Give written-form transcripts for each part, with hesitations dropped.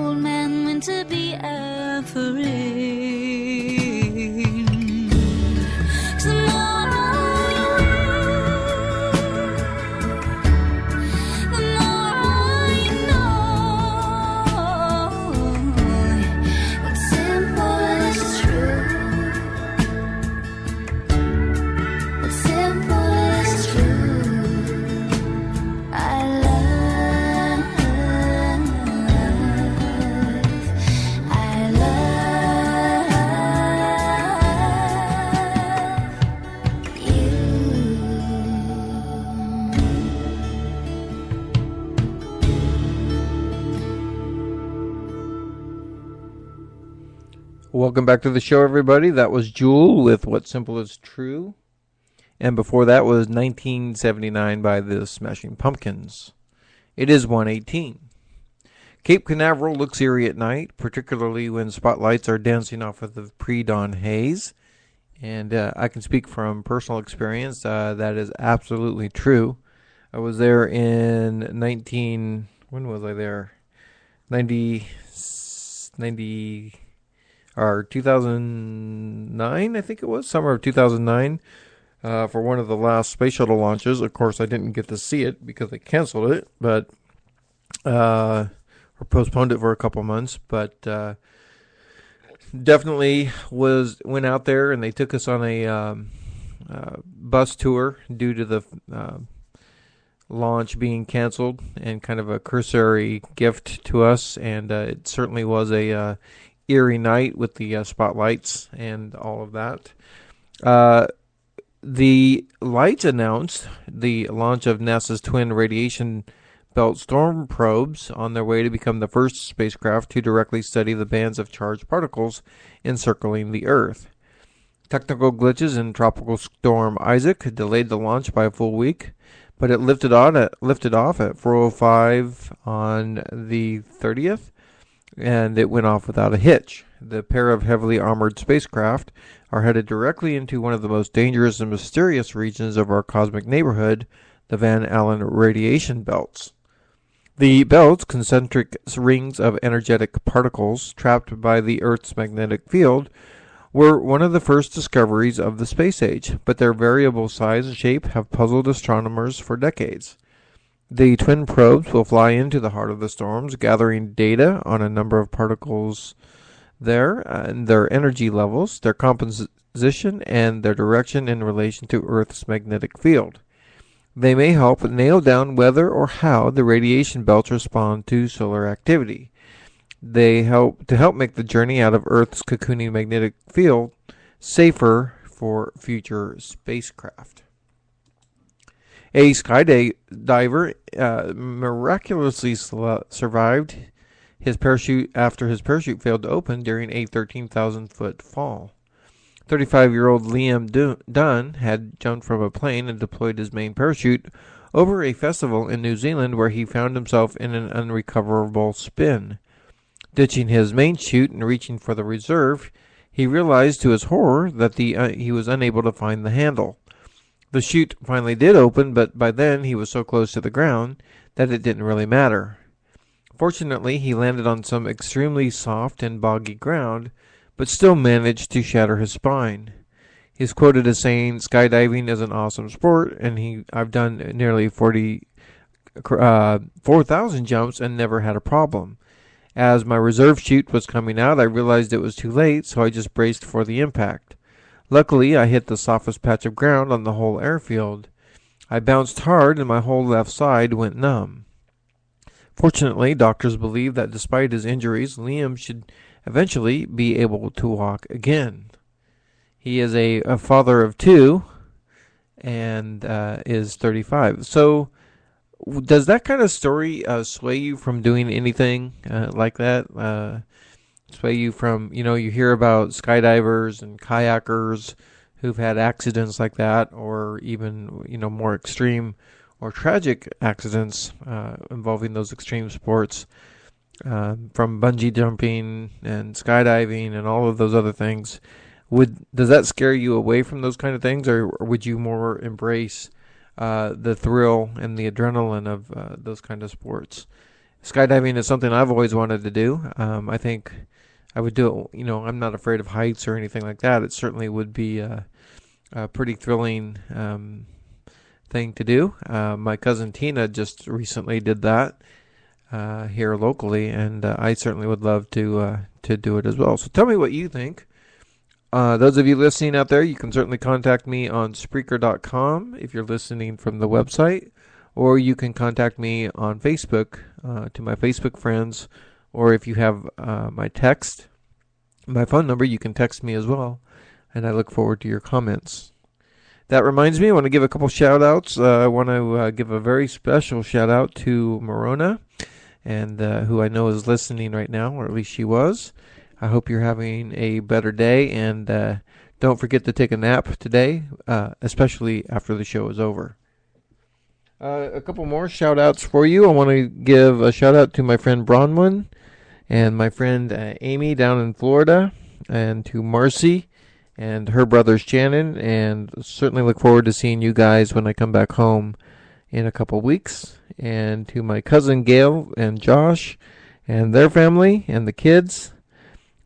old man meant to be afraid. 'Cause the more I live, the more I know what's simple is true. What's simple is true. I love you. Welcome back to the show, everybody. That was Jewel with What Simple is True. And before that was 1979 by the Smashing Pumpkins. It is 1:18. Cape Canaveral looks eerie at night, particularly when spotlights are dancing off of the pre-dawn haze. And I can speak from personal experience. That is absolutely true. I was there in when was I there? 2009, I think it was, summer of 2009, for one of the last space shuttle launches. Of course, I didn't get to see it because they canceled it, but or postponed it for a couple months. But definitely went out there, and they took us on a bus tour due to the launch being canceled, and kind of a cursory gift to us. And it certainly was a eerie night with the spotlights and all of that. The lights announced the launch of NASA's twin radiation belt storm probes on their way to become the first spacecraft to directly study the bands of charged particles encircling the Earth. Technical glitches in Tropical Storm Isaac delayed the launch by a full week, but it lifted off at 4:05 on the 30th, and it went off without a hitch. The pair of heavily armored spacecraft are headed directly into one of the most dangerous and mysterious regions of our cosmic neighborhood, the Van Allen radiation belts. The belts, concentric rings of energetic particles trapped by the Earth's magnetic field, were one of the first discoveries of the space age, but their variable size and shape have puzzled astronomers for decades. The twin probes will fly into the heart of the storms, gathering data on a number of particles there, and their energy levels, their composition, and their direction in relation to Earth's magnetic field. They may help nail down whether or how the radiation belts respond to solar activity. They help make the journey out of Earth's cocooning magnetic field safer for future spacecraft. A skydiver miraculously survived his parachute after his parachute failed to open during a 13,000-foot fall. 35-year-old Liam Dunn had jumped from a plane and deployed his main parachute over a festival in New Zealand where he found himself in an unrecoverable spin. Ditching his main chute and reaching for the reserve, he realized to his horror that he was unable to find the handle. The chute finally did open, but by then he was so close to the ground that it didn't really matter. Fortunately, he landed on some extremely soft and boggy ground, but still managed to shatter his spine. He's quoted as saying, "Skydiving is an awesome sport, and I've done nearly 4,000 jumps and never had a problem. As my reserve chute was coming out, I realized it was too late, so I just braced for the impact. Luckily, I hit the softest patch of ground on the whole airfield. I bounced hard, and my whole left side went numb." Fortunately, doctors believe that despite his injuries, Liam should eventually be able to walk again. He is a father of two and is 35. So does that kind of story sway you from doing anything like that? Sway you from, you hear about skydivers and kayakers who've had accidents like that, or even, more extreme or tragic accidents involving those extreme sports, from bungee jumping and skydiving and all of those other things. Does that scare you away from those kind of things, or would you more embrace the thrill and the adrenaline of those kind of sports? Skydiving is something I've always wanted to do. I think I would do it. I'm not afraid of heights or anything like that. It certainly would be a pretty thrilling thing to do. My cousin Tina just recently did that here locally, and I certainly would love to do it as well. So tell me what you think. Those of you listening out there, you can certainly contact me on Spreaker.com if you're listening from the website, or you can contact me on Facebook to my Facebook friends, or if you have my phone number, you can text me as well, and I look forward to your comments. That reminds me, I want to give a couple shout-outs. I want to give a very special shout-out to Morona, and who I know is listening right now, or at least she was. I hope you're having a better day, and don't forget to take a nap today, especially after the show is over. A couple more shout-outs for you. I want to give a shout-out to my friend Bronwyn and my friend Amy down in Florida, and to Marcy and her brothers Shannon, and certainly look forward to seeing you guys when I come back home in a couple weeks. And to my cousin Gail and Josh and their family and the kids.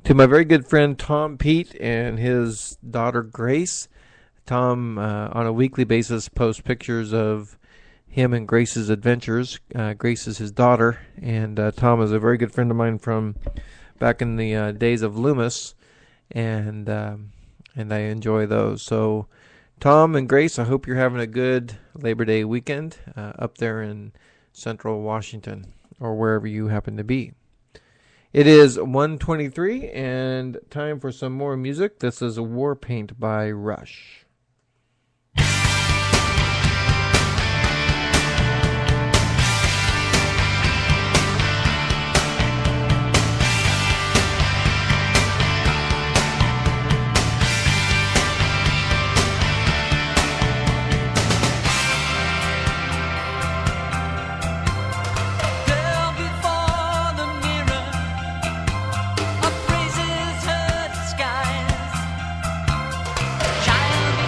To my very good friend Tom Pete and his daughter Grace. Tom, on a weekly basis, posts pictures of him and Grace's adventures. Grace is his daughter, and Tom is a very good friend of mine from back in the days of Loomis, and I enjoy those. So, Tom and Grace, I hope you're having a good Labor Day weekend up there in Central Washington, or wherever you happen to be. It is 1:23 and time for some more music. This is War Paint by Rush. Child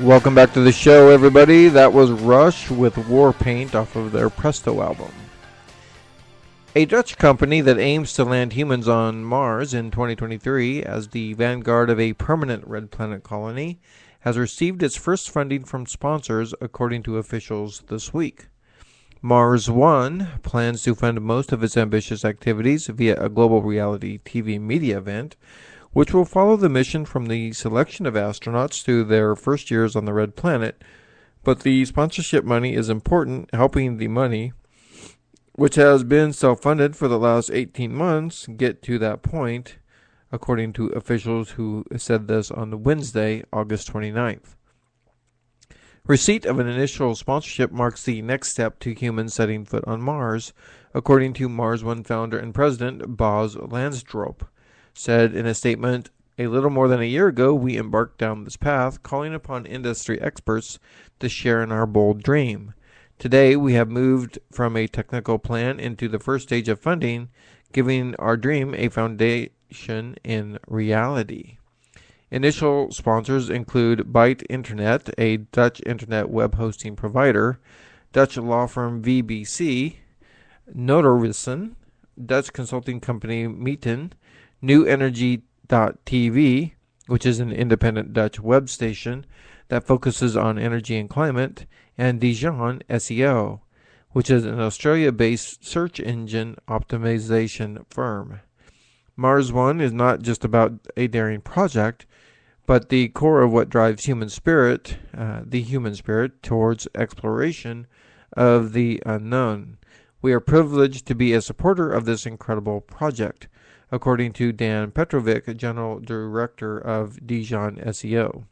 Welcome back to the show, everybody. That was Rush with War Paint off of their Presto album. A Dutch company that aims to land humans on Mars in 2023 as the vanguard of a permanent red planet colony has received its first funding from sponsors, according to officials this week. Mars One plans to fund most of its ambitious activities via a global reality TV media event, which will follow the mission from the selection of astronauts through their first years on the red planet. But the sponsorship money is important, helping the money, which has been self-funded for the last 18 months, get to that point, according to officials who said this on Wednesday, August 29th. Receipt of an initial sponsorship marks the next step to humans setting foot on Mars, according to Mars One founder and president Bas Lansdorp said in a statement, "A little more than a year ago, we embarked down this path, calling upon industry experts to share in our bold dream. Today, we have moved from a technical plan into the first stage of funding, giving our dream a foundation in reality." Initial sponsors include Byte Internet, a Dutch internet web hosting provider, Dutch law firm VBC, Notorissen, Dutch consulting company Meeten, New Energy.tv, which is an independent Dutch web station that focuses on energy and climate, and Dijon SEO, which is an Australia-based search engine optimization firm. Mars One is not just about a daring project, but the core of what drives the human spirit towards exploration of the unknown. We are privileged to be a supporter of this incredible project, according to Dan Petrovic, General Director of Dijon SEO.